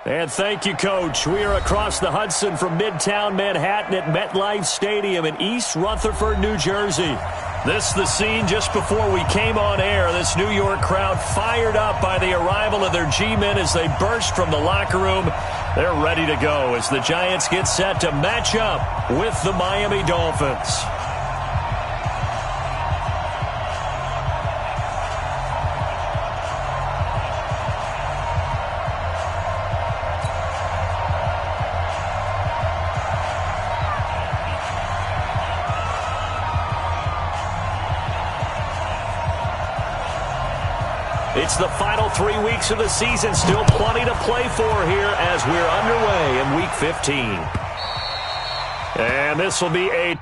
And thank you, Coach. We are across the Hudson from Midtown Manhattan at MetLife Stadium in East Rutherford, New Jersey. This is the scene just before we came on air. This New York crowd fired up by the arrival of their G-men as they burst from the locker room. They're ready to go as the Giants get set to match up with the Miami Dolphins. It's the final 3 weeks of the season. Still plenty to play for here as we're underway in Week 15. And this will be a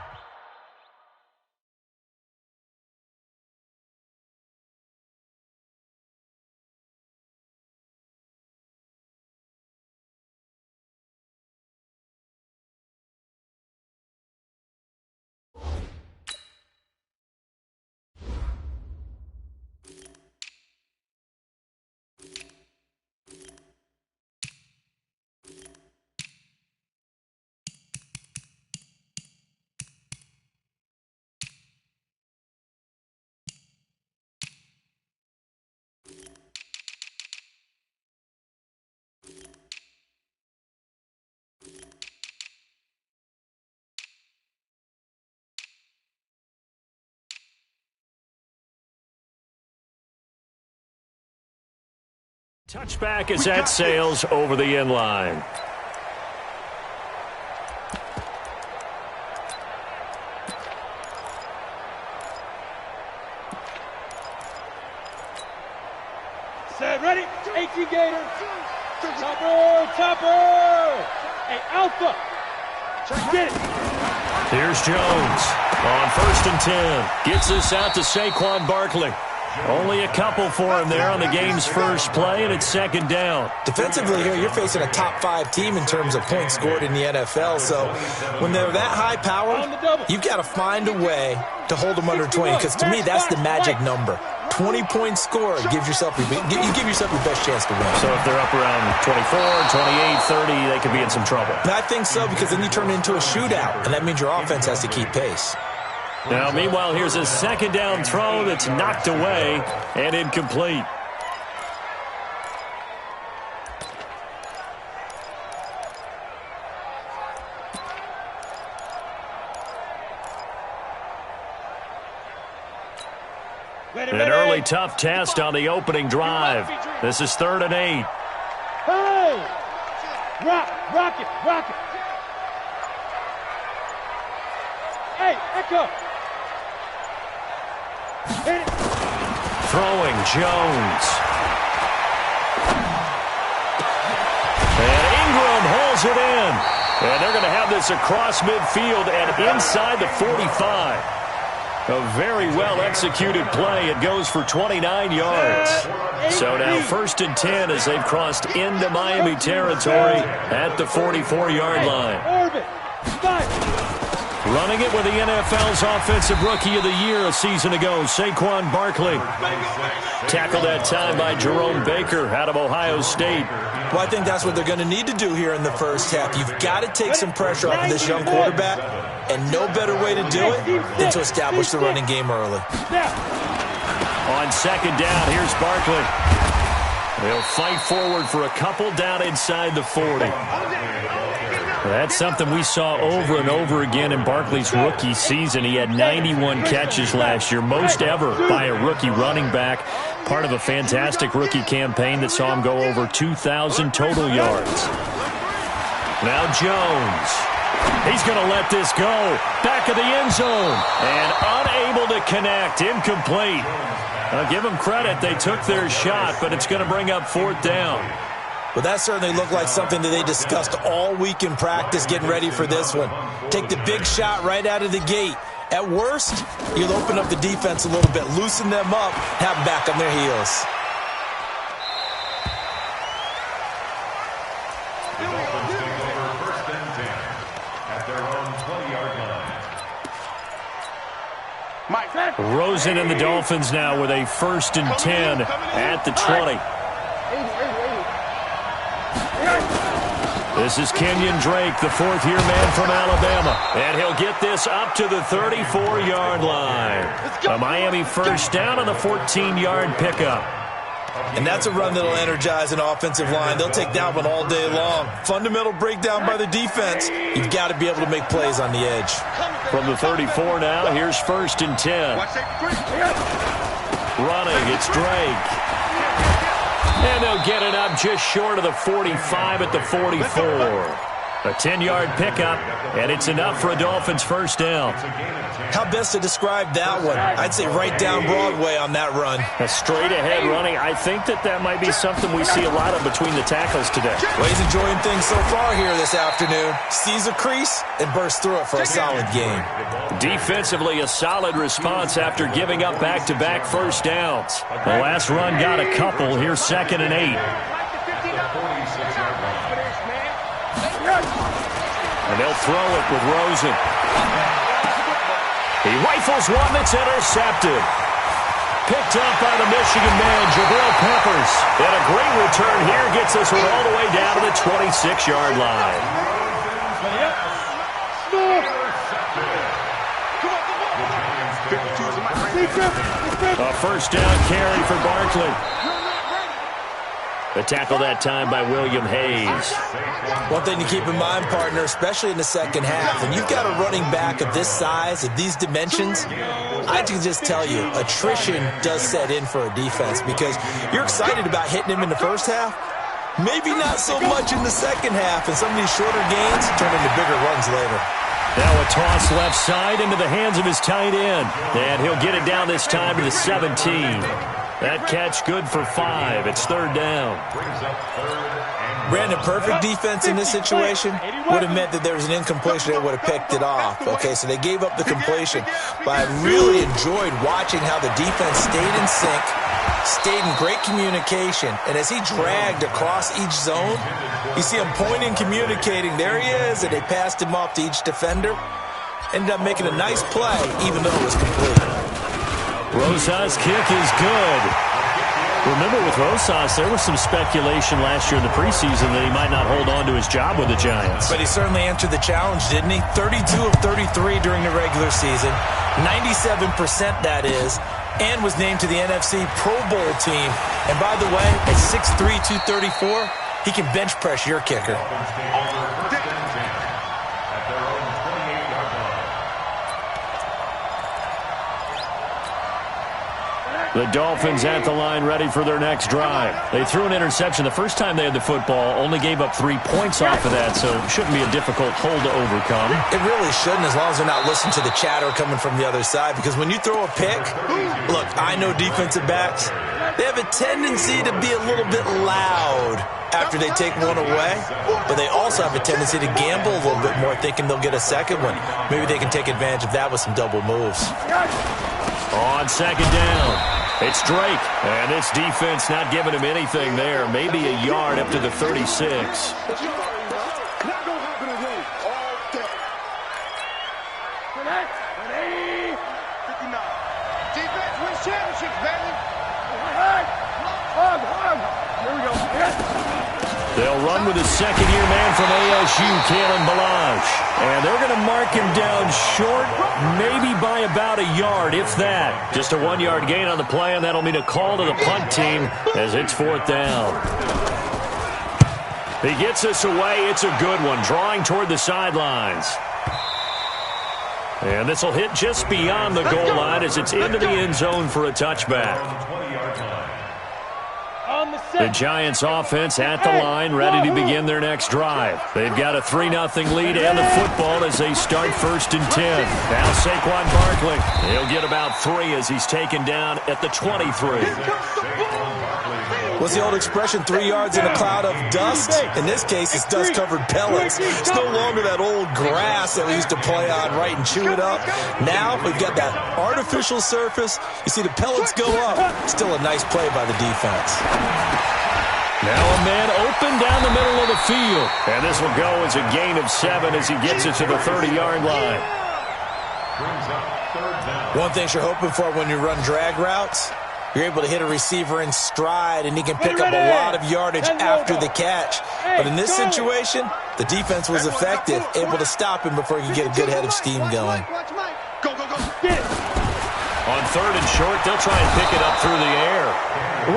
touchback as that sails over the end line. Set, ready, 18 Gator. Chopper. Hey, Alpha. Get it. Here's Jones on 1st and 10. Gets this out to Saquon Barkley. Only a couple for him there on the game's first play, and it's 2nd down. Defensively here, you're facing a top 5 team in terms of points scored in the NFL. So when they're that high-powered, you've got to find a way to hold them under 20, because to me, that's the magic number. 20 points scored, you give yourself your best chance to win. So if they're up around 24, 28, 30, they could be in some trouble. And I think so, because then you turn it into a shootout, and that means your offense has to keep pace. Now, meanwhile, here's a 2nd down throw that's knocked away and incomplete. An early tough test on the opening drive. This is 3rd and 8. Hey! Rock it. Hey, Echo. Hit it. Throwing Jones. And Ingram holds it in. And they're going to have this across midfield and inside the 45. A very well-executed play. It goes for 29 yards. So now 1st and 10 as they've crossed into Miami territory at the 44-yard line. Running it with the NFL's Offensive Rookie of the Year a season ago, Saquon Barkley. Tackled that time by Jerome Baker out of Ohio State. Well, I think that's what they're going to need to do here in the first half. You've got to take some pressure off of this young quarterback, and no better way to do it than to establish the running game early. On 2nd down, here's Barkley. They'll fight forward for a couple down inside the 40. That's something we saw over and over again in Barkley's rookie season. He had 91 catches last year, most ever by a rookie running back. Part of a fantastic rookie campaign that saw him go over 2,000 total yards. Now Jones. He's going to let this go. Back of the end zone. And unable to connect. Incomplete. I'll give them credit. They took their shot, but it's going to bring up 4th down. Well, that certainly looked like something that they discussed all week in practice getting ready for this one. Take the big shot right out of the gate. At worst, you'll open up the defense a little bit, loosen them up, have them back on their heels. Rosen and the Dolphins now with a 1st and 10 at the 20. This is Kenyon Drake, the fourth-year man from Alabama. And he'll get this up to the 34-yard line. A Miami first down on the 14-yard pickup. And that's a run that'll energize an offensive line. They'll take that one all day long. Fundamental breakdown by the defense. You've got to be able to make plays on the edge. From the 34 now, here's 1st and 10. Running, it's Drake. And they'll get it up just short of the 45 at the 44. A 10-yard pickup, and it's enough for a Dolphins first down. How best to describe that one? I'd say right down Broadway on that run. A straight-ahead running. I think that might be something we see a lot of between the tackles today. Well, he's enjoying things so far here this afternoon. Sees a crease and bursts through it for a solid game. Defensively, a solid response after giving up back-to-back first downs. The last run got a couple. Here's 2nd and 8. And they'll throw it with Rosen. He rifles one that's intercepted. Picked up by the Michigan man, Jabril Peppers. And a great return here gets us all the way down to the 26-yard line. A first down carry for Barkley. The tackle that time by William Hayes. One thing to keep in mind, partner, especially in the second half, when you've got a running back of this size, of these dimensions, I can just tell you, attrition does set in for a defense because you're excited about hitting him in the first half. Maybe not so much in the second half, and some of these shorter gains turn into bigger runs later. Now a toss left side into the hands of his tight end. And he'll get it down this time to the 17. That catch good for 5. It's 3rd down. Brandon, perfect defense in this situation would have meant that there was an incompletion. They would have picked it off. Okay, so they gave up the completion. But I really enjoyed watching how the defense stayed in sync, stayed in great communication. And as he dragged across each zone, you see him pointing, communicating. There he is, and they passed him off to each defender. Ended up making a nice play, even though it was complete. Rosas' kick is good. Remember, with Rosas, there was some speculation last year in the preseason that he might not hold on to his job with the Giants. But he certainly answered the challenge, didn't he? 32 of 33 during the regular season, 97% that is, and was named to the NFC Pro Bowl team. And by the way, at 6'3", 234, he can bench press your kicker. The Dolphins at the line ready for their next drive. They threw an interception the first time they had the football, only gave up 3 points off of that, so it shouldn't be a difficult hole to overcome. It really shouldn't, as long as they're not listening to the chatter coming from the other side, because when you throw a pick, look, I know defensive backs, they have a tendency to be a little bit loud after they take one away, but they also have a tendency to gamble a little bit more, thinking they'll get a second one. Maybe they can take advantage of that with some double moves. On 2nd down, it's Drake, and this defense not giving him anything there. Maybe a yard up to the 36. They'll run with a second-year man from ASU, Kalen Ballage. And they're going to mark him down short, maybe by about a yard, if that. Just a 1-yard gain on the play, and that'll mean a call to the punt team as it's 4th down. He gets us away. It's a good one, drawing toward the sidelines. And this will hit just beyond the goal line as it's into the end zone for a touchback. The Giants offense at the line, ready to begin their next drive. They've got a 3-0 lead and the football as they start 1st and 10. Now Saquon Barkley. He'll get about 3 as he's taken down at the 23. What's the old expression, 3 yards in a cloud of dust? In this case, it's dust-covered pellets. It's no longer that old grass that we used to play on, right, and chew it up. Now we've got that artificial surface. You see the pellets go up. Still a nice play by the defense. Now a man open down the middle of the field. And this will go as a gain of 7 as he gets it to the 30-yard line. One thing you're hoping for when you run drag routes, You're able to hit a receiver in stride, and he can pick up a lot of yardage after the catch. But in this situation, the defense was effective, able to stop him before he could get a good head of steam going. On 3rd and short, they'll try and pick it up through the air.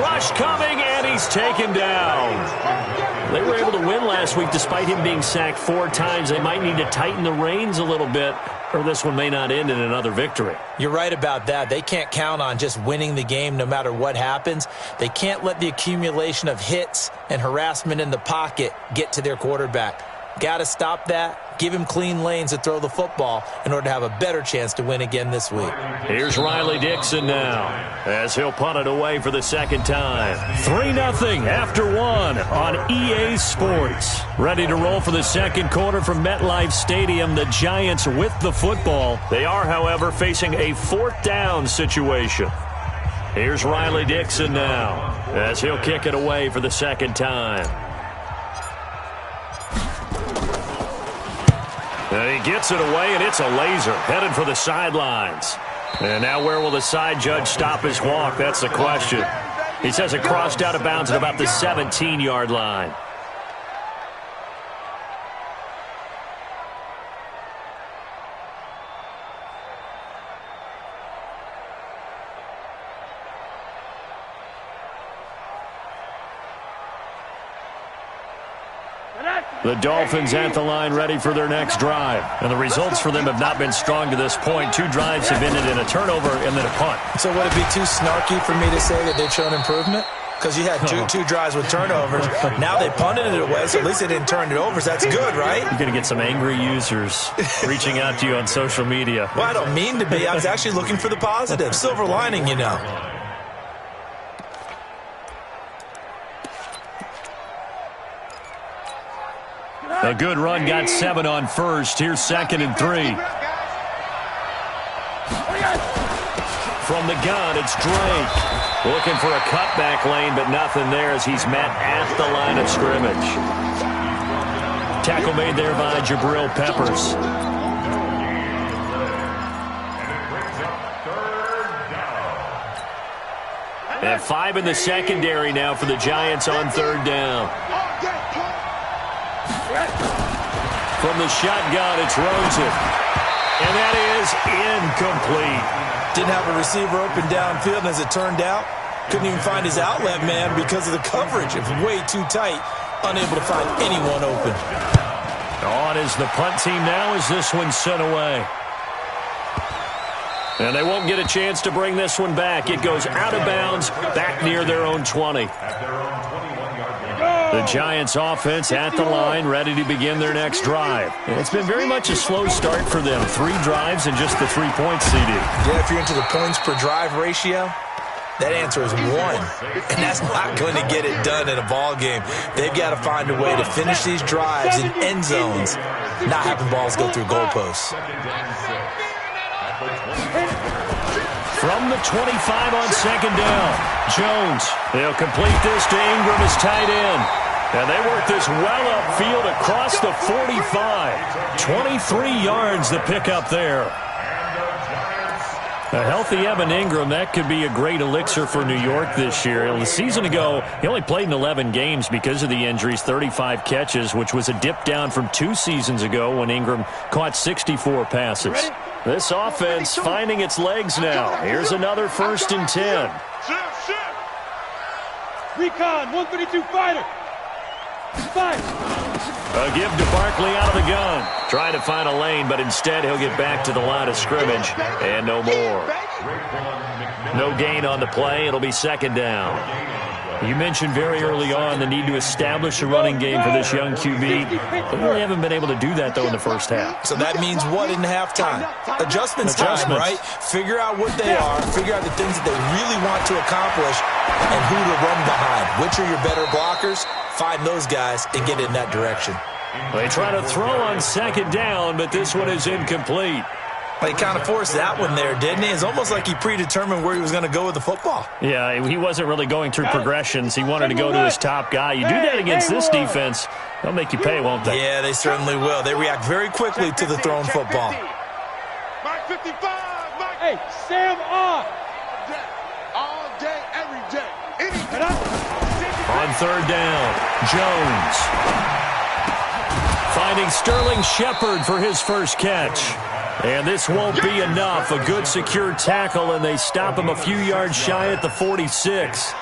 Rush coming, and he's taken down. They were able to win last week despite him being sacked 4 times. They might need to tighten the reins a little bit, or this one may not end in another victory. You're right about that. They can't count on just winning the game no matter what happens. They can't let the accumulation of hits and harassment in the pocket get to their quarterback. Got to stop that. Give him clean lanes to throw the football in order to have a better chance to win again this week. Here's Riley Dixon now as he'll punt it away for the 2nd time. 3-0 after 1 on EA Sports. Ready to roll for the 2nd quarter from MetLife Stadium. The Giants with the football. They are, however, facing a 4th down situation. Here's Riley Dixon now as he'll kick it away for the 2nd time. And he gets it away, and it's a laser headed for the sidelines. And now where will the side judge stop his walk? That's the question. He says it crossed out of bounds at about the 17-yard line. The Dolphins at the line ready for their next drive. And the results for them have not been strong to this point. 2 drives have ended in a turnover and then a punt. So would it be too snarky for me to say that they've shown improvement? Because you had two drives with turnovers. Now they punted it away, so at least they didn't turn it over. So that's good, right? You're going to get some angry users reaching out to you on social media. Well, I don't mean to be. I was actually looking for the positive. Silver lining, you know. A good run got 7 on 1st. Here's 2nd and 3. From the gun, it's Drake. Looking for a cutback lane, but nothing there as he's met at the line of scrimmage. Tackle made there by Jabril Peppers. And 5 in the secondary now for the Giants on 3rd down. From the shotgun, it's Rosen. And that is incomplete. Didn't have a receiver open downfield, and as it turned out, couldn't even find his outlet man because of the coverage. It was way too tight, unable to find anyone open. On is the punt team now as this one's sent away. And they won't get a chance to bring this one back. It goes out of bounds, back near their own 20. The Giants offense at the line, ready to begin their next drive. It's been very much a slow start for them. 3 drives and just the 3 points, CD. Yeah, if you're into the points per drive ratio, that answer is 1. And that's not going to get it done in a ball game. They've got to find a way to finish these drives in end zones, not having balls go through goalposts. From the 25 on 2nd down, Jones. They'll complete this to Ingram as tight end. And they work this well upfield across the 45. 23 yards the pickup there. A healthy Evan Ingram, that could be a great elixir for New York this year. A season ago, he only played in 11 games because of the injuries, 35 catches, which was a dip down from 2 seasons ago when Ingram caught 64 passes. This offense finding its legs now. Here's another 1st and 10. Recon, 132 fighter. Fight. A give to Barkley out of the gun. Trying to find a lane, but instead he'll get back to the line of scrimmage. And no more. No gain on the play. It'll be 2nd down. You mentioned very early on the need to establish a running game for this young QB. They really haven't been able to do that, though, in the first half. So that means what in halftime? Adjustments time, right? Figure out what they are, figure out the things that they really want to accomplish, and who to run behind. Which are your better blockers? Find those guys and get in that direction. They try to throw on 2nd down, but this one is incomplete. He kind of forced that one there, didn't he? It's almost like he predetermined where he was going to go with the football. Yeah, he wasn't really going through progressions. He wanted to go to his top guy. You do that against this defense, they'll make you pay, won't they? Yeah, they certainly will. They react very quickly to the thrown football. Hey, Sam on. All day, On third down, Jones. Finding Sterling Shepard for his first catch. And this won't be enough. A good secure tackle, and they stop him a few yards shy at the 46.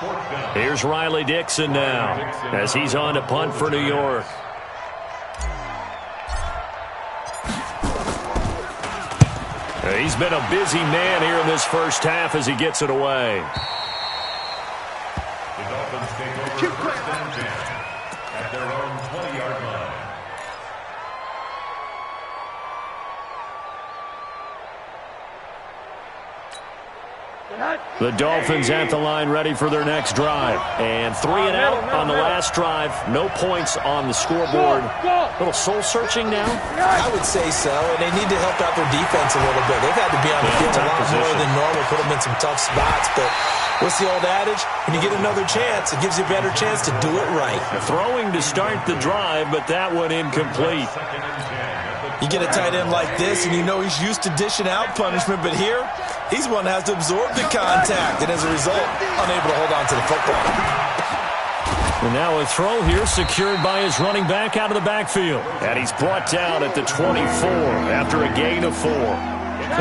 Here's Riley Dixon now as he's on to punt for New York. He's been a busy man here in this first half as he gets it away. The Dolphins take over first and 10 at their own 20-yard line. The Dolphins at the line ready for their next drive. And 3 and out on the last drive. No points on the scoreboard. A little soul-searching now? I would say so, and they need to help out their defense a little bit. They've had to be on the field a lot more than normal, put them in some tough spots. But what's the old adage? When you get another chance, it gives you a better chance to do it right. Throwing to start the drive, but that one incomplete. You get a tight end like this, and you know he's used to dishing out punishment, but here, he's one that has to absorb the contact, and as a result, unable to hold on to the football. And now a throw here secured by his running back out of the backfield. And he's brought down at the 24 after a gain of 4.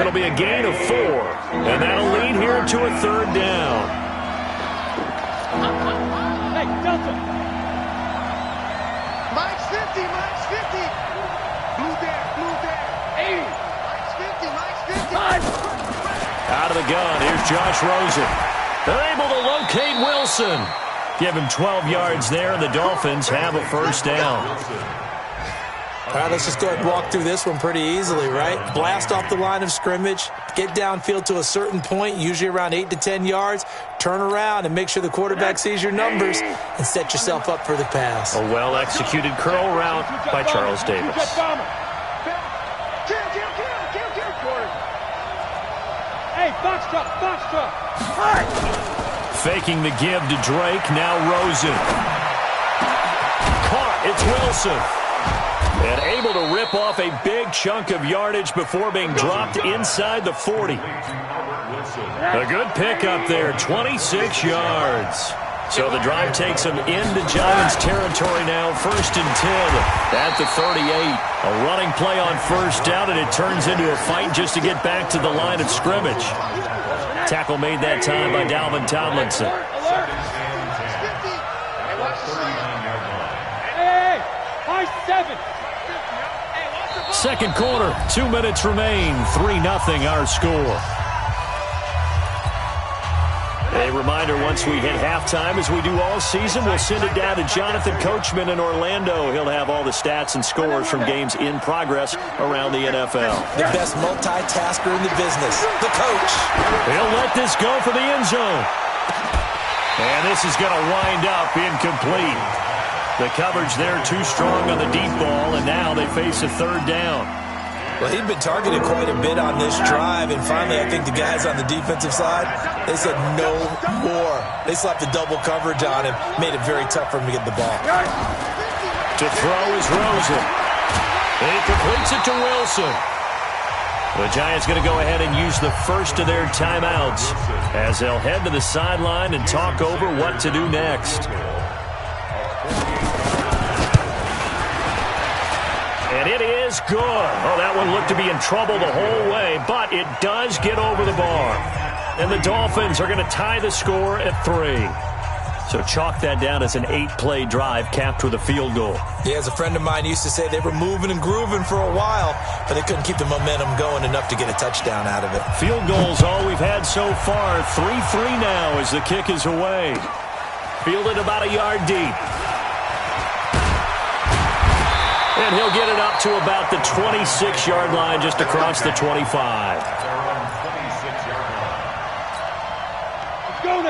It'll be a gain of 4, and that'll lead here to a third down. Hey, Delta. Mike's 50, Mike's 50. Blue there, 80. Mike's 50, Mike's 50. Out of the gun, here's Josh Rosen. They're able to locate Wilson. Give him 12 yards there, and the Dolphins have a first down. All right, let's just go ahead and walk through this one pretty easily, right? Blast off the line of scrimmage, get downfield to a certain point, usually around 8 to 10 yards, turn around and make sure the quarterback sees your numbers and set yourself up for the pass. A well-executed curl route by Charles Davis. Hey, box truck. Faking the give to Drake, now Rosen. Caught, it's Wilson. And able to rip off a big chunk of yardage before being dropped inside the 40. A good pickup there, 26 yards. So the drive takes them into Giants territory now, 1st and 10 at the 38. A running play on first down, and it turns into a fight just to get back to the line of scrimmage. Tackle made that time by Dalvin Tomlinson. Hey, high 7. Second quarter, 2 minutes remain, 3-0 our score. A reminder, once we hit halftime, as we do all season, we'll send it down to Jonathan Coachman in Orlando. He'll have all the stats and scores from games in progress around the NFL. The best multitasker in the business, the coach. He'll let this go for the end zone. And this is going to wind up incomplete. The coverage there too strong on the deep ball, and now they face a third down. Well, he'd been targeted quite a bit on this drive, and finally I think the guys on the defensive side, they said no more. They slapped the double coverage on him, made it very tough for him to get the ball. To throw is Rosen. He completes it to Wilson. The Giants going to go ahead and use the first of their timeouts as they'll head to the sideline and talk over what to do next. And it is good. Oh, that one looked to be in trouble the whole way, but it does get over the bar. And the Dolphins are going to tie the score at 3. So chalk that down as an 8-play drive capped with a field goal. Yeah, as a friend of mine used to say, they were moving and grooving for a while, but they couldn't keep the momentum going enough to get a touchdown out of it. Field goals all we've had so far. 3-3 now as the kick is away. Fielded about a yard deep. And he'll get it up to about the 26-yard line, just across the 25.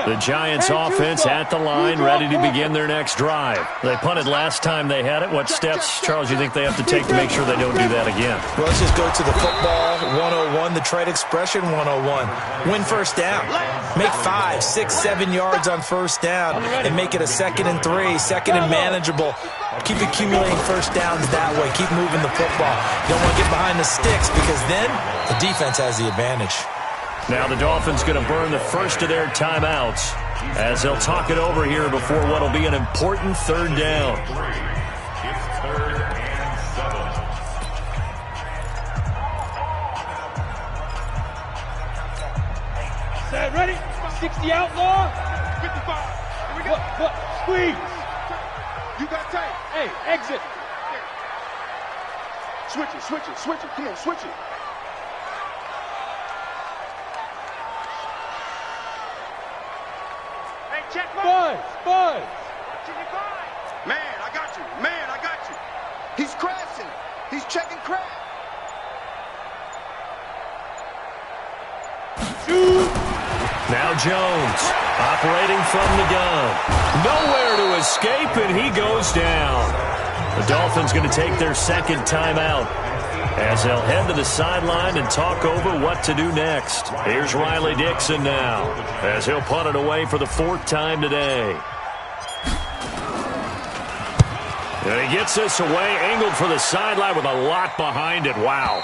The Giants offense at the line, ready to begin their next drive. They punted last time they had it. What steps, Charles, you think they have to take to make sure they don't do that again? Well, let's just go to the football 101, the trade expression 101. Win first down. Make 5, 6, 7 yards on first down and make it a 2nd and 3, 2nd and manageable. Keep accumulating first downs that way. Keep moving the football. You don't want to get behind the sticks because then the defense has the advantage. Now the Dolphins going to burn the first of their timeouts as they'll talk it over here before what will be an important third down. It's 3rd and 7. Set, ready? 60 outlaw. 55. Here we go. Look, squeeze. You got tight. Hey, exit. Switch it, switch it, switch it. Come on, switch it. Hey, check Buzz, buzz. Man, I got you. Man, I got you. He's crashing. He's checking crash. Now Jones, operating from the gun. Nowhere to escape, and he goes down. The Dolphins going to take their second timeout as they'll head to the sideline and talk over what to do next. Here's Riley Dixon now as he'll punt it away for the 4th time today. And he gets this away, angled for the sideline with a lot behind it. Wow.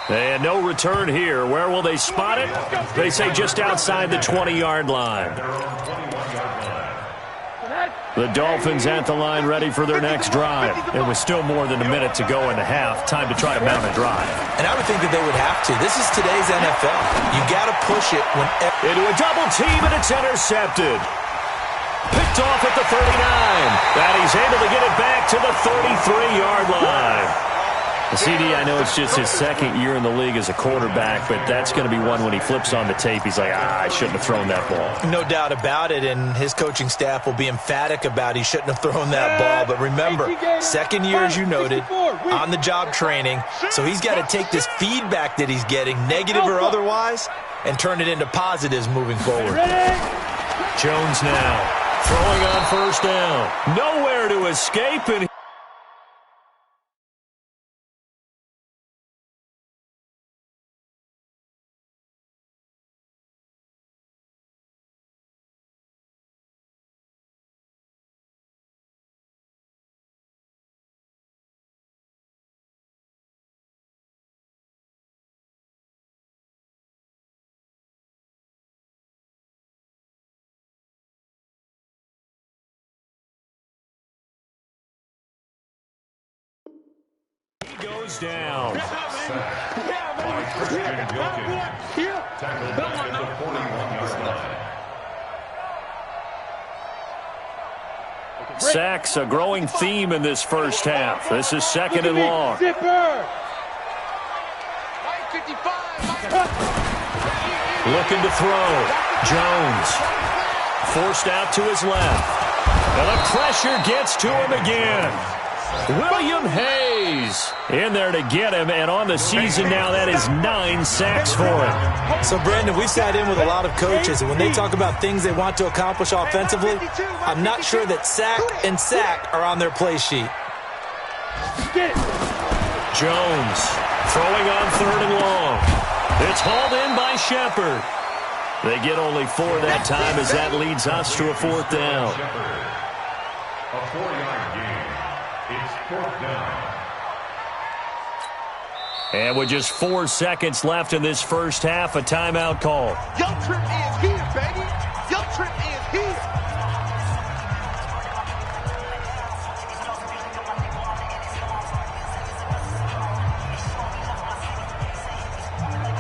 And no return here. Where will they spot it? They say just outside the 20-yard line. The Dolphins at the line ready for their next drive. It was still more than a minute to go in the half. Time to try to mount a drive. And I would think that they would have to. This is today's NFL. You got to push it into a double team, and it's intercepted. Picked off at the 39. And he's able to get it back to the 33-yard line. CD, I know it's just his second year in the league as a quarterback, but that's going to be one when he flips on the tape. He's like, I shouldn't have thrown that ball. No doubt about it, and his coaching staff will be emphatic about he shouldn't have thrown that ball. But remember, second year, as you noted, on-the-job training, so he's got to take this feedback that he's getting, negative or otherwise, and turn it into positives moving forward. Jones now throwing on first down. Nowhere to escape, and goes down. Sacks, a growing theme in this first half. This is 2nd and long. Looking to throw. Jones. Forced out to his left. And the pressure gets to him again. William Hayes in there to get him, and on the season now, that is 9 sacks for him. So, Brandon, we've sat in with a lot of coaches, and when they talk about things they want to accomplish offensively, I'm not sure that sack and sack are on their play sheet. Jones throwing on 3rd and long. It's hauled in by Shepard. They get only 4 that time as that leads us to a 4th down. A 4-yard gain. It's 4th down. And with just 4 seconds left in this first half, a timeout call. Your trip is here, baby. Your trip is here.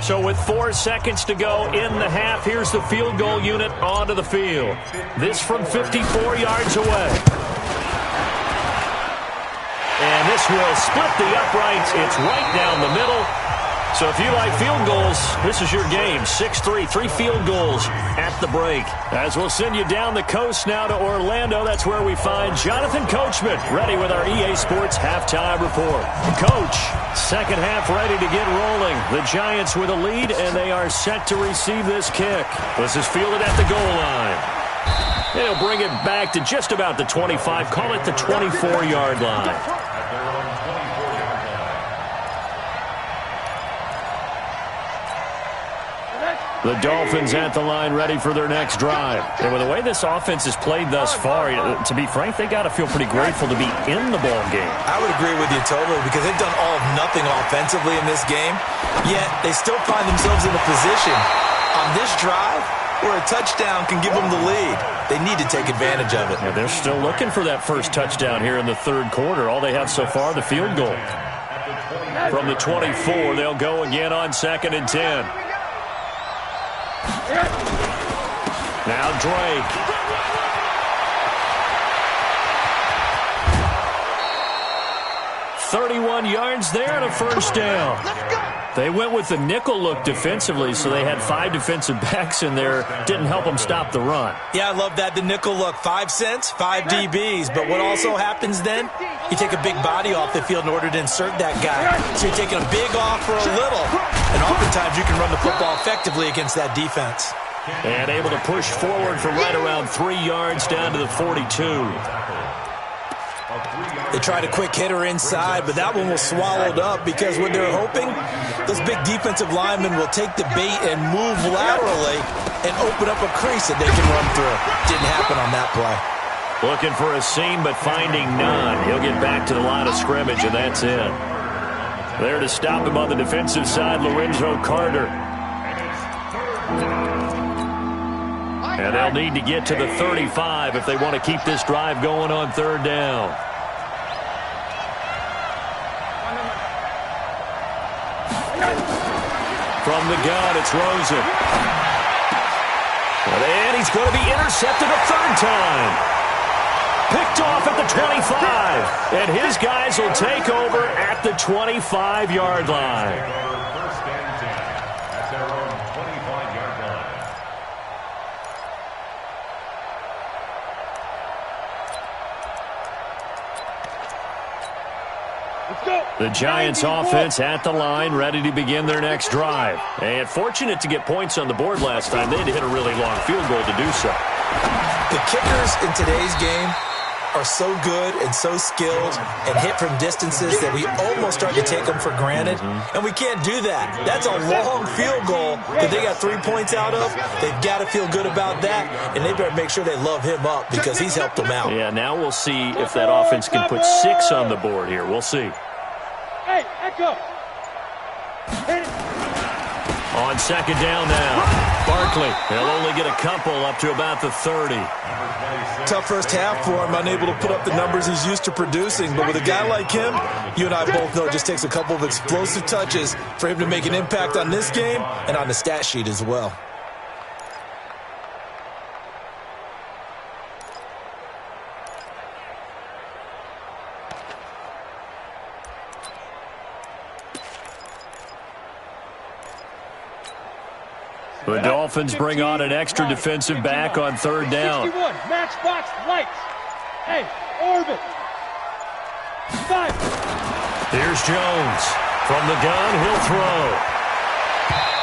So with 4 seconds to go in the half, here's the field goal unit onto the field. This from 54 yards away. And this will split the uprights. It's right down the middle. So if you like field goals, this is your game. 6-3, 3 field goals at the break. As we'll send you down the coast now to Orlando, that's where we find Jonathan Coachman, ready with our EA Sports halftime report. Coach, second half ready to get rolling. The Giants with a lead, and they are set to receive this kick. This is fielded at the goal line. They'll bring it back to just about the 25, call it the 24-yard line. The Dolphins at the line ready for their next drive. And with the way this offense has played thus far, to be frank, they got to feel pretty grateful to be in the ball game. I would agree with you totally because they've done all of nothing offensively in this game, yet they still find themselves in a position on this drive where a touchdown can give them the lead. They need to take advantage of it. Yeah, they're still looking for that first touchdown here in the third quarter. All they have so far, the field goal. From the 24, they'll go again on 2nd and 10. Now Drake. $31 yards there and a first down. They went with the nickel look defensively, so they had 5 defensive backs in there. Didn't help them stop the run. Yeah, I love that, the nickel look. 5 cents, 5 DBs. But what also happens then, you take a big body off the field in order to insert that guy. So you're taking a big off for a little. And oftentimes you can run the football effectively against that defense. And able to push forward for right around 3 yards down to the 42. They tried a quick hitter inside, but that one was swallowed up because what they're hoping, those big defensive linemen will take the bait and move laterally and open up a crease that they can run through. Didn't happen on that play. Looking for a seam, but finding none. He'll get back to the line of scrimmage, and that's it. There to stop him on the defensive side, Lorenzo Carter. And they'll need to get to the 35 if they want to keep this drive going on 3rd down. From the gun, it's Rosen. And he's going to be intercepted a 3rd time. Picked off at the 25. And his guys will take over at the 25-yard line. The Giants offense at the line, ready to begin their next drive. And fortunate to get points on the board last time. They had to hit a really long field goal to do so. The kickers in today's game are so good and so skilled and hit from distances that we almost start to take them for granted. And we can't do that. That's a long field goal that they got 3 points out of. They've got to feel good about that, and they better make sure they love him up because he's helped them out. Yeah, now we'll see if that offense can put 6 on the board here. We'll see. Hey, Echo. On 2nd down now, Barkley. He'll only get a couple up to about the 30. Tough first half for him, unable to put up the numbers he's used to producing. But with a guy like him, you and I both know it just takes a couple of explosive touches for him to make an impact on this game and on the stat sheet as well. The Dolphins bring on an extra defensive back on 3rd down. 61, matchbox lights. Hey, orbit. 5. Here's Jones. From the gun, he'll throw.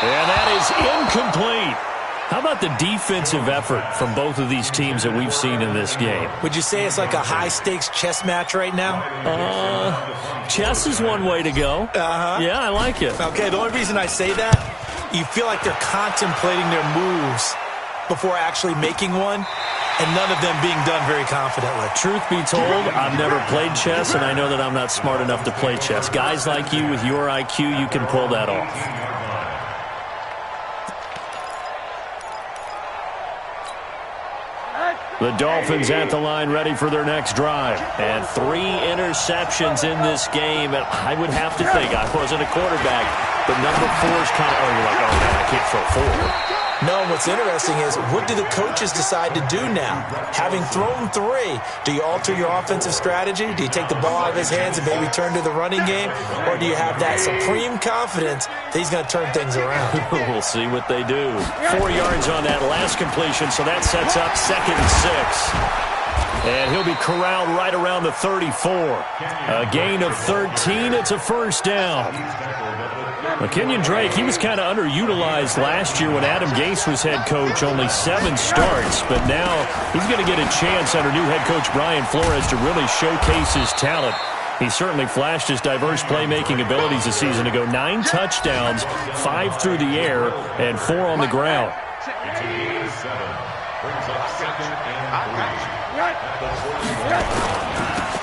And that is incomplete. How about the defensive effort from both of these teams that we've seen in this game? Would you say it's like a high-stakes chess match right now? Chess is one way to go. Yeah, I like it. Okay, the only reason I say that, you feel like they're contemplating their moves before actually making one, and none of them being done very confidently. Truth be told, I've never played chess, and I know that I'm not smart enough to play chess. Guys like you with your IQ, you can pull that off. The Dolphins at the line ready for their next drive. And 3 interceptions in this game. And I would have to think, I wasn't a quarterback, but number 4 is kind of, you're like, oh, man, I can't throw 4. No, what's interesting is, what do the coaches decide to do now? Having thrown 3, do you alter your offensive strategy? Do you take the ball out of his hands and maybe turn to the running game? Or do you have that supreme confidence that he's going to turn things around? We'll see what they do. 4 yards on that last completion, so that sets up 2nd and 6. And he'll be corralled right around the 34. A gain of 13. It's a first down. Kenyon Drake, he was kind of underutilized last year when Adam Gase was head coach. Only 7 starts. But now he's going to get a chance under new head coach Brian Flores to really showcase his talent. He certainly flashed his diverse playmaking abilities a season ago. 9 touchdowns, 5 through the air, and 4 on the ground.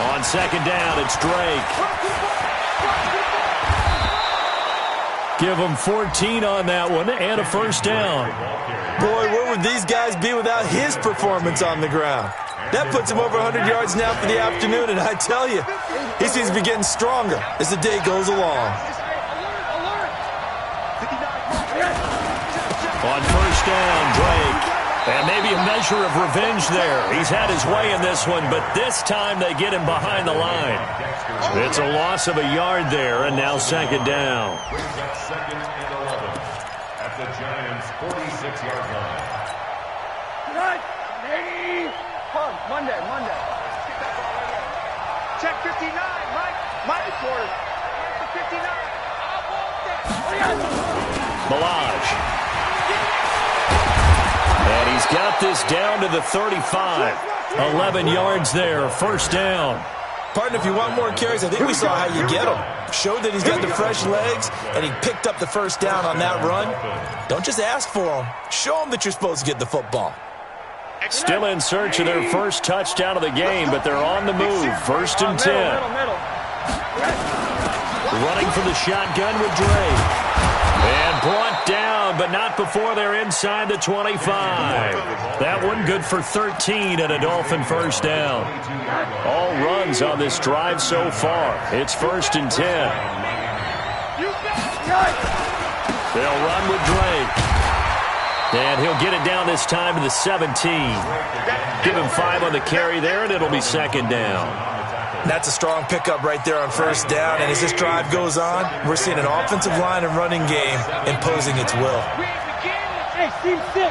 On 2nd down, it's Drake. Give him 14 on that one and a first down. Boy, where would these guys be without his performance on the ground? That puts him over 100 yards now for the afternoon, and I tell you, he seems to be getting stronger as the day goes along. On first down, Drake. And maybe a measure of revenge there. He's had his way in this one, but this time they get him behind the line. It's a loss of a yard there, and now second down. Brings up 2nd and 11 at the Giants' 46-yard line. Monday. Check 59, Mike quarter. 59. Milage. And he's got this down to the 35. 11 yards there, first down. Partner, if you want more carries, I think we saw how you get him. Showed that he's got the fresh legs, and he picked up the first down on that run. Don't just ask for him. Show him that you're supposed to get the football. Still in search of their first touchdown of the game, but they're on the move. First and 10. Running for the shotgun with Drake. And brought down, but not before they're inside the 25. That one good for 13 and a Dolphin first down. All runs on this drive so far. It's first and 10. They'll run with Drake. And he'll get it down this time to the 17. Give him 5 on the carry there, and it'll be second down. That's a strong pickup right there on first down. And as this drive goes on, we're seeing an offensive line and running game imposing its will. Hey, team 6.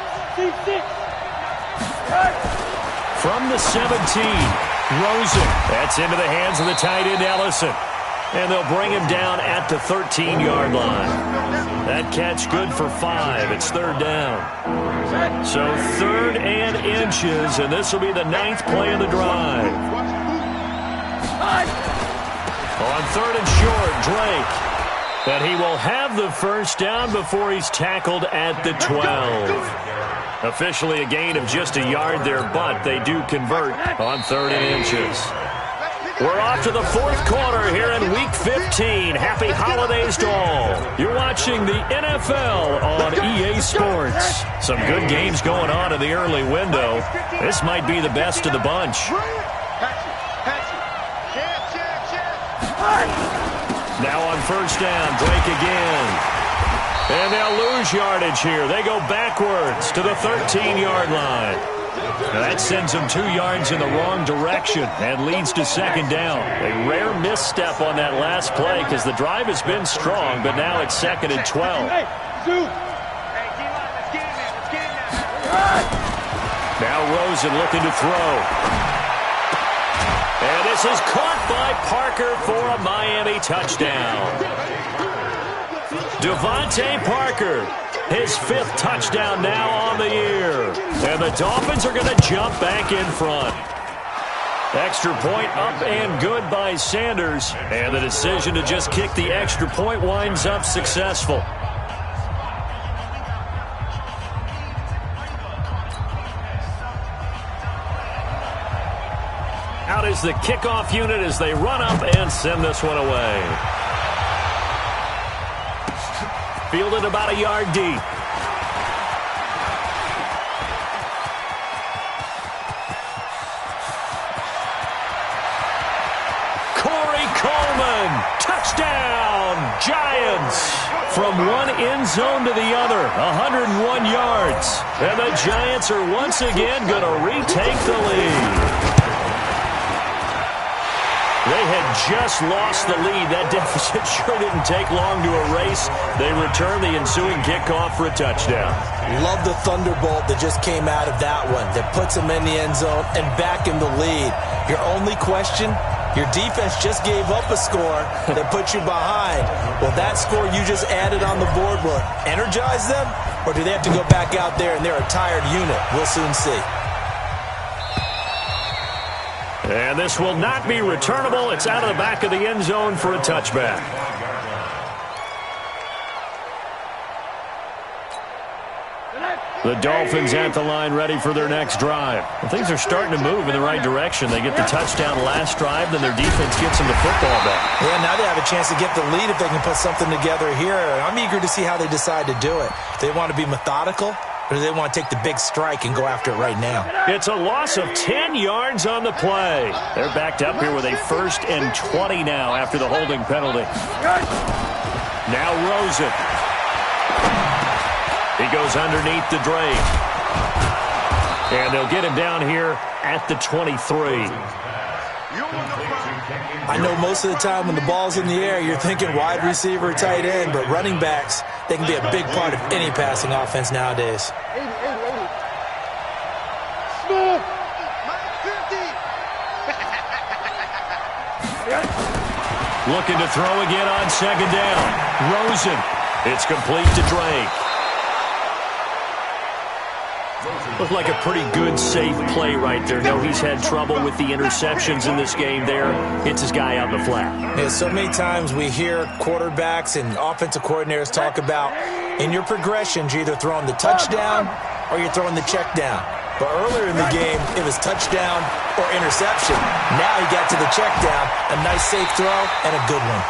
From the 17, Rosen. That's into the hands of the tight end, Ellison. And they'll bring him down at the 13-yard line. That catch good for 5. It's third down. So 3rd and inches, and this will be the 9th play of the drive. On 3rd and short, Drake. And he will have the first down before he's tackled at the 12. Officially a gain of just a yard there, but they do convert on 3rd and inches. We're off to the 4th quarter here in Week 15. Happy holidays to all. You're watching the NFL on EA Sports. Some good games going on in the early window. This might be the best of the bunch. Now on first down, Drake again. And they'll lose yardage here. They go backwards to the 13-yard line. Now that sends them 2 yards in the wrong direction and leads to second down. A rare misstep on that last play because the drive has been strong, but now it's 2nd and 12. Now Rosen looking to throw. And this is caught by Parker for a Miami touchdown. Devontae Parker. His 5th touchdown now on the year. And the Dolphins are going to jump back in front. Extra point up and good by Sanders. And the decision to just kick the extra point winds up successful. Out is the kickoff unit as they run up and send this one away. Fielded about a yard deep. Corey Coleman, touchdown, Giants. From one end zone to the other, 101 yards. And the Giants are once again going to retake the lead. They had just lost the lead. That deficit sure didn't take long to erase. They return the ensuing kickoff for a touchdown. Love the thunderbolt that just came out of that one. That puts them in the end zone and back in the lead. Your only question, your defense just gave up a score that put you behind. Well, that score you just added on the board, will it energize them? Or do they have to go back out there and they're a tired unit? We'll soon see. And this will not be returnable. It's out of the back of the end zone for a touchback. The Dolphins at the line ready for their next drive. Well, things are starting to move in the right direction. They get the touchdown last drive, then their defense gets them the football back. Yeah, now they have a chance to get the lead if they can put something together here. I'm eager to see how they decide to do it. Do they want to be methodical, or do they want to take the big strike and go after it right now? It's a loss of 10 yards on the play. They're backed up here with a 1st and 20 now after the holding penalty. Now Rosen. He goes underneath the Drake. And they'll get him down here at the 23. I know most of the time when the ball's in the air, you're thinking wide receiver, tight end, but running backs, they can be a big part of any passing offense nowadays. 80. Smooth. Looking to throw again on 2nd down. Rosen. It's complete to Drake. Looked like a pretty good, safe play right there. No, he's had trouble with the interceptions in this game there. Hits his guy out in the flat. Yeah, so many times we hear quarterbacks and offensive coordinators talk about in your progressions, you're either throwing the touchdown or you're throwing the check down. But earlier in the game, it was touchdown or interception. Now he got to the check down, a nice safe throw, and a good one.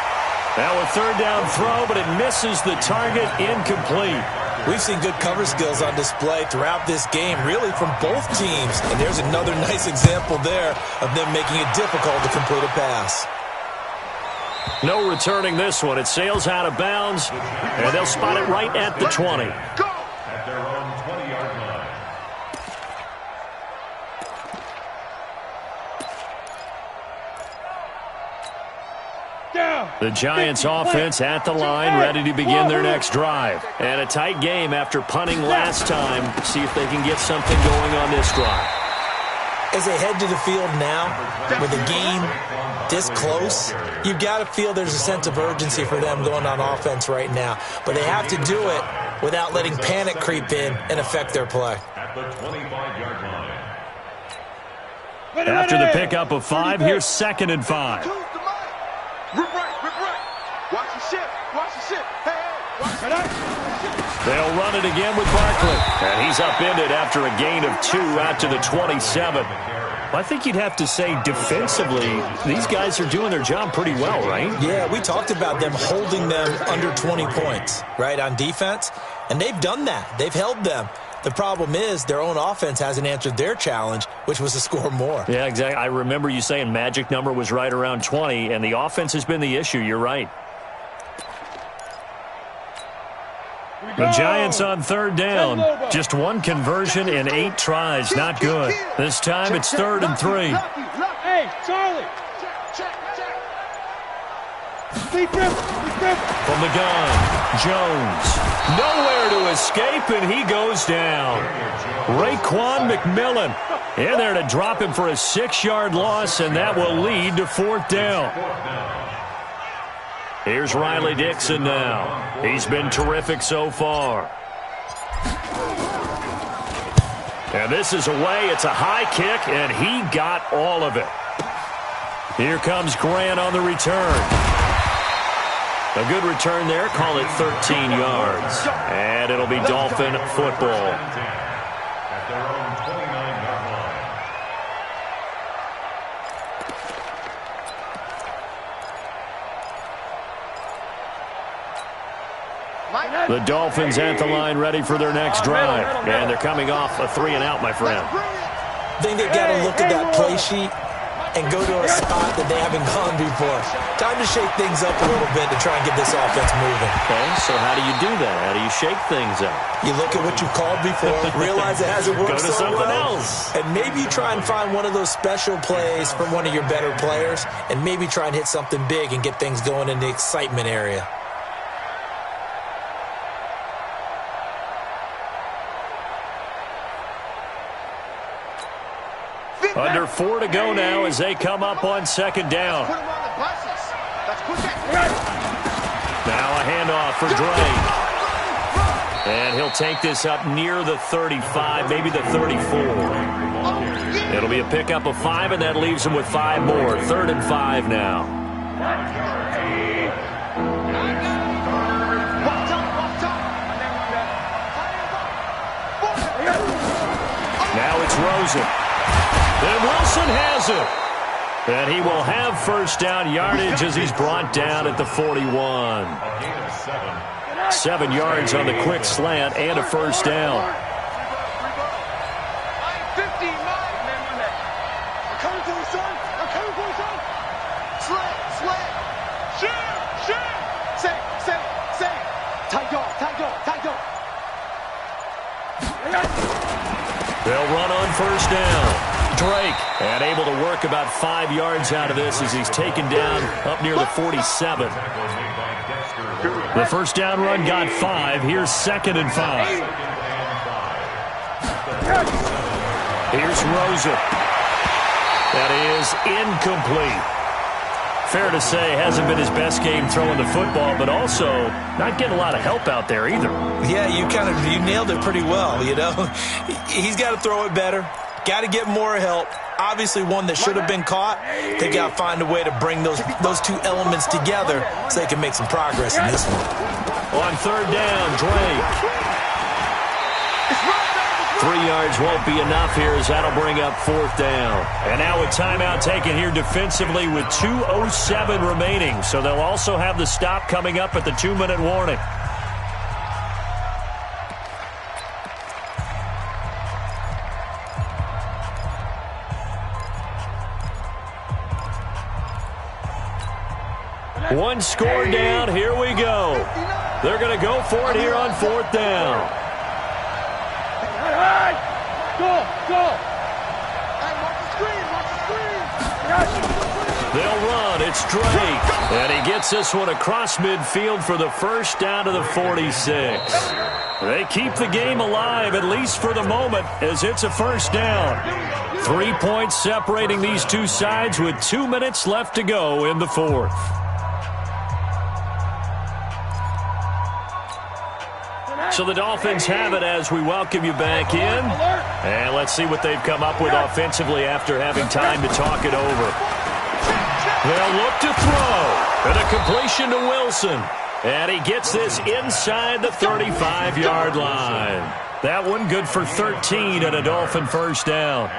Now a 3rd down throw, but it misses the target, incomplete. We've seen good cover skills on display throughout this game, really from both teams. And there's another nice example there of them making it difficult to complete a pass. No returning this one. It sails out of bounds, and they'll spot it right at the 20. At their own 20-yard line. The Giants offense at the line, ready to begin their next drive. And a tight game after punting last time. See if they can get something going on this drive. As they head to the field now, with the game this close, you've got to feel there's a sense of urgency for them going on offense right now. But they have to do it without letting panic creep in and affect their play. At the 25-yard line. After the pickup of 5, here's 2nd and 5. Rip right. Watch the ship. Hey, watch it. They'll run it again with Barkley. And he's upended after a gain of 2 out to the 27. I think you'd have to say defensively, these guys are doing their job pretty well, right? Yeah, we talked about them holding them under 20 points, right, on defense. And they've done that. They've held them. The problem is their own offense hasn't answered their challenge, which was to score more. Yeah, exactly. I remember you saying magic number was right around 20, and the offense has been the issue. You're right. The Giants on 3rd down. Just 1 conversion in 8 tries. Not good. This time it's 3rd and 3. Hey, Charlie. From the gun, Jones. Nowhere to escape, and he goes down. Raekwon McMillan in there to drop him for a 6-yard loss, and that will lead to 4th down. Here's Riley Dixon now. He's been terrific so far. And this is away. It's a high kick, and he got all of it. Here comes Grant on the return. A good return there. Call it 13 yards. And it'll be Dolphin football. At their own 29-yard line. The Dolphins at the line ready for their next drive. And they're coming off a 3-and-out, my friend. I think they've got to look at that play sheet and go to a spot that they haven't gone before. Time to shake things up a little bit to try and get this offense moving. Okay, so how do you do that? How do you shake things up? You look at what you called before, realize it hasn't worked Go to so something well, else. and maybe you try and find one of those special plays from one of your better players, and maybe try and hit something big and get things going in the excitement area. Under 4 to go now as they come up on 2nd down. Put him on the buses. Let's put that. Now a handoff for Drake. And he'll take this up near the 35, maybe the 34. It'll be a pickup of 5, and that leaves him with 5 more. 3rd and 5 now. Walk top. throws it. And Wilson has it. And he will have first down yardage as he's brought down at the 41. 7 yards on the quick slant and a first down. They'll run on first down. Drake, and able to work about 5 yards out of this as he's taken down up near the 47. The first down run got 5. Here's 2nd and 5. Here's Rosa. That is incomplete. Fair to say, hasn't been his best game throwing the football, but also not getting a lot of help out there either. Yeah, you nailed it pretty well, you know. He's got to throw it better. Got to get more help. Obviously one that should have been caught. They got to find a way to bring those two elements together so they can make some progress in this one. On third down, Drake. 3 yards won't be enough here as that'll bring up 4th down. And now a timeout taken here defensively with 2:07 remaining. So they'll also have the stop coming up at the 2-minute warning. One score down. Here we go. They're going to go for it here on 4th down. Go! They'll run. It's Drake. And he gets this one across midfield for the first down to the 46. They keep the game alive, at least for the moment, as it's a first down. 3 points separating these two sides with 2 minutes left to go in the 4th. So the Dolphins have it as we welcome you back in. And let's see what they've come up with offensively after having time to talk it over. They'll look to throw. And a completion to Wilson. And he gets this inside the 35-yard line. That one good for 13 and a Dolphin first down.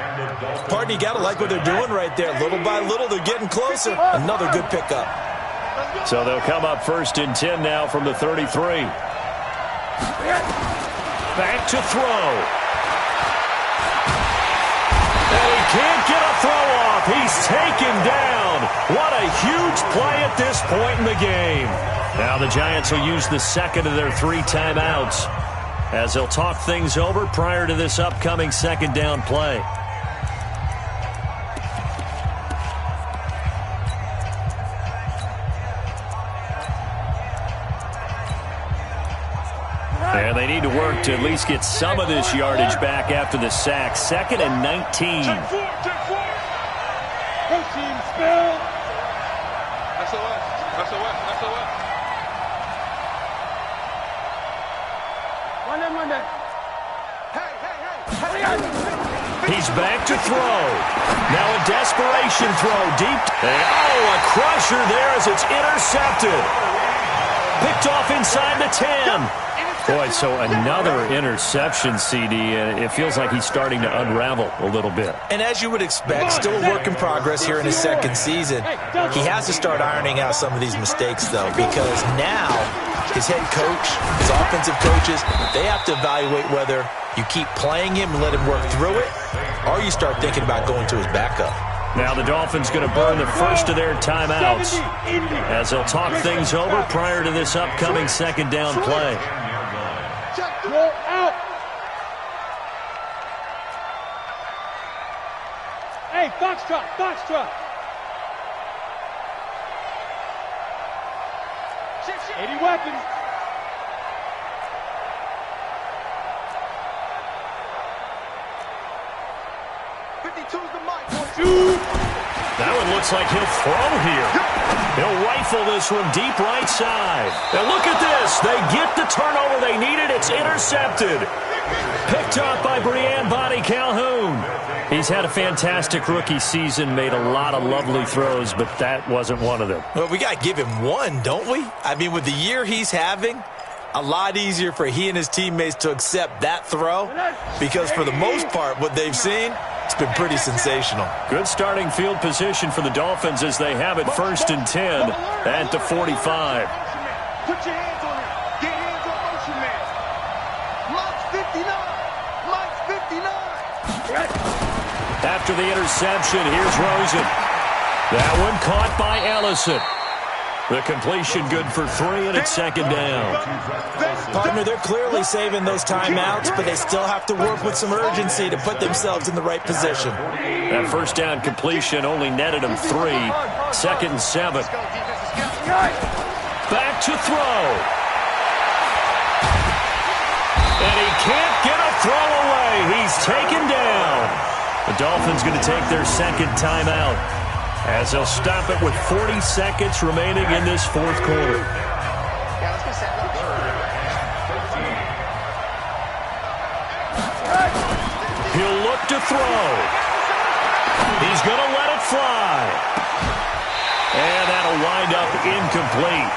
Partner, you got to like what they're doing right there. Little by little, they're getting closer. Another good pickup. So they'll come up 1st and 10 now from the 33. Back to throw. And he can't get a throw off. He's taken down. What a huge play at this point in the game. Now the Giants will use the second of their 3 timeouts as they'll talk things over prior to this upcoming 2nd down play. And they need to work to at least get some of this yardage back after the sack. 2nd and 19. Check 4. Protein spill. SOS. Run that. Hey. He's back to throw. Now a desperation throw deep. And a crusher there as it's intercepted. Picked off inside the 10. Boy, so another interception, CD, and it feels like he's starting to unravel a little bit. And as you would expect, still a work in progress here in his 2nd season. He has to start ironing out some of these mistakes, though, because now his head coach, his offensive coaches, they have to evaluate whether you keep playing him and let him work through it, or you start thinking about going to his backup. Now the Dolphins going to burn the first of their timeouts as they'll talk things over prior to this upcoming 2nd down play. Go out. Hey, Foxtrot. 80 weapons. That one looks like he'll throw here. He'll rifle this one deep right side. And look at this. They get the turnover they needed. It's intercepted. Picked up by Breanne Bonnie Calhoun. He's had a fantastic rookie season, made a lot of lovely throws, but that wasn't one of them. Well, we got to give him one, don't we? I mean, with the year he's having, a lot easier for he and his teammates to accept that throw because for the most part, what they've seen, It's been pretty sensational. Good starting field position for the Dolphins as they have it 1st and 10 at the 45. Put your hands on him. Get hands on motion, man. Mike's 59. Mike's 59. After the interception, here's Rosen. That one caught by Ellison. The completion good for 3, and it's 2nd down. Partner, they're clearly saving those timeouts, but they still have to work with some urgency to put themselves in the right position. That 1st down completion only netted them 3. 2nd and 7. Back to throw. And he can't get a throw away. He's taken down. The Dolphins going to take their 2nd timeout, as they'll stop it with 40 seconds remaining in this 4th quarter. He'll look to throw. He's going to let it fly. And that'll wind up incomplete.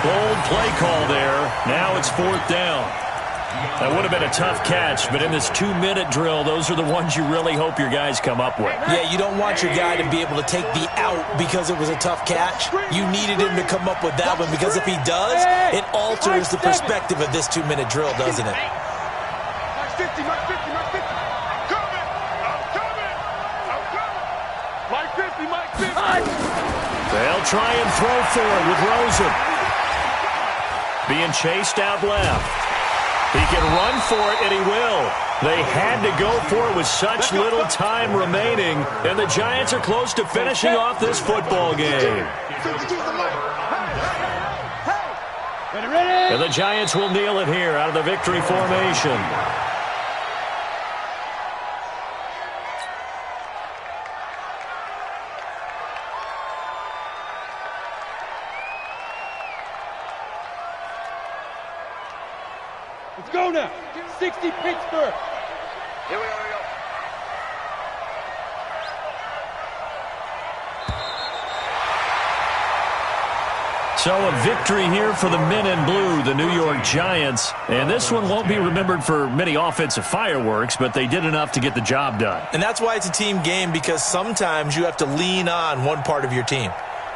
Bold play call there. Now it's 4th down. That would have been a tough catch, but in this 2-minute drill, those are the ones you really hope your guys come up with. Yeah, you don't want your guy to be able to take the out because it was a tough catch. You needed him to come up with that one, because if he does, it alters the perspective of this 2-minute drill, doesn't it? Mike's 50, Mike's 50, Mike's 50. I'm coming. Mike 50, Mike 50. They'll try and throw for it with Rosen. Being chased out left. He can run for it, and he will. They had to go for it with such little time remaining, and the Giants are close to finishing off this football game. And the Giants will kneel it here out of the victory formation. Let's go now. 60 Pittsburgh. Here we go. So a victory here for the men in blue, the New York Giants. And this one won't be remembered for many offensive fireworks, but they did enough to get the job done. And that's why it's a team game, because sometimes you have to lean on one part of your team.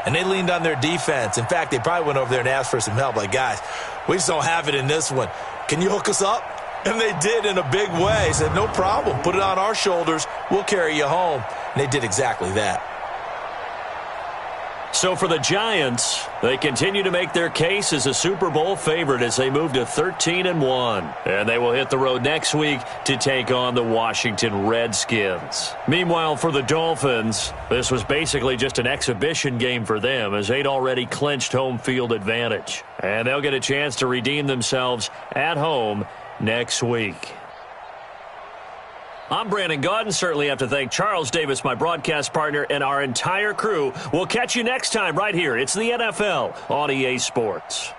And they leaned on their defense. In fact, they probably went over there and asked for some help. Like, guys, we just don't have it in this one. Can you hook us up? And they did in a big way. Said, no problem. Put it on our shoulders. We'll carry you home. And they did exactly that. So for the Giants, they continue to make their case as a Super Bowl favorite as they move to 13-1. And they will hit the road next week to take on the Washington Redskins. Meanwhile, for the Dolphins, this was basically just an exhibition game for them, as they'd already clinched home field advantage. And they'll get a chance to redeem themselves at home next week. I'm Brandon Gaudin. Certainly have to thank Charles Davis, my broadcast partner, and our entire crew. We'll catch you next time right here. It's the NFL on EA Sports.